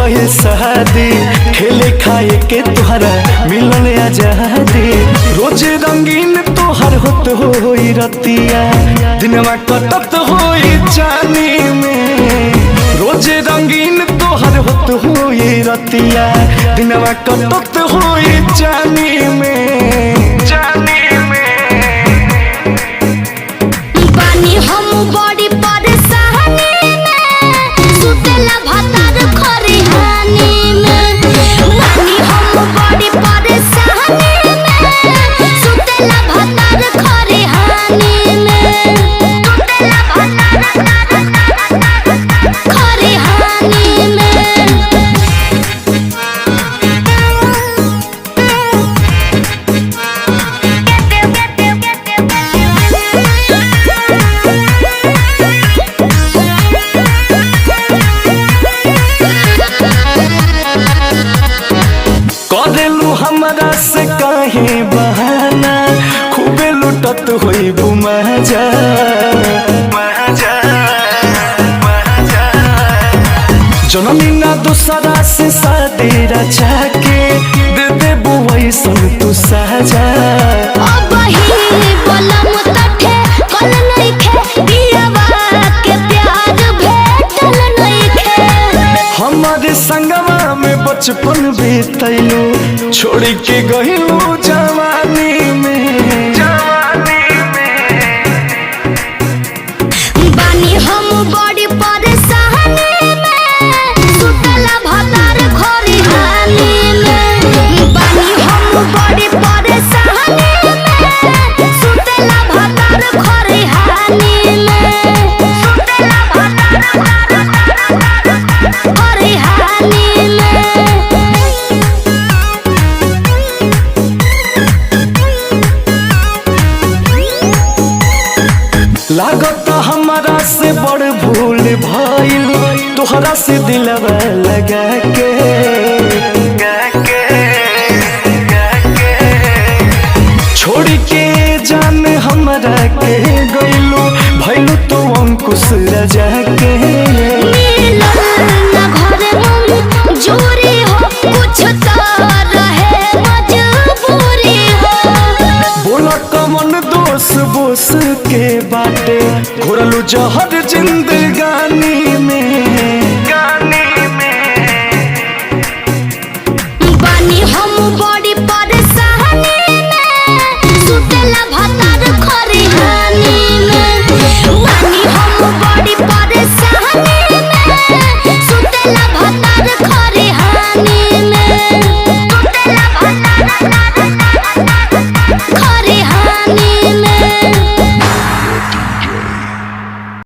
गए शादी खेले खाए के तुहरा मिलन आजादी रोज रंगीन तोहर होत होई रतिया दिनवा कटत होई जानी में रोज रंगीन तोहर होत होई रतिया दिनवा कटत होई जानी में बानी हम बड़ी परेशानी में सुतेला भतार खरिहानी में बानी हम बड़ी परेशानी में सुतेला भतार खरिहानी में सुतेला भतार खरिहानी में करेलू हमरा से काहे बहाना खूबे लुटत होई बुमाजा जननी ना दूसरा से शादी रचा के दे दे बुआई सन तू साजा अब ही बलम तठे कल नइखे दियावा के प्यार भेटल नइखे हमारे संगवा में बचपन बीतैलू छोड़ के गइलू जवानी में बानी हम बड़ी परेशानी में सुतला भतार खरिहानी में बानी हम बड़ी परेशानी में सुतला भतार खरिहानी में सुतला भतार खरिहानी में लागत हमारा से बड़ भूल भइल तोहरा से दिलवा लगा के छोड़ के जान हमरा के गइलू भइलू तो अंकुश रजा के मिलल ना घरे मन जोरी हो कुछ तो रहे मजबूरी हो बोला कमन दोष बोस के बाटे घोरलू जहर जिंदगानी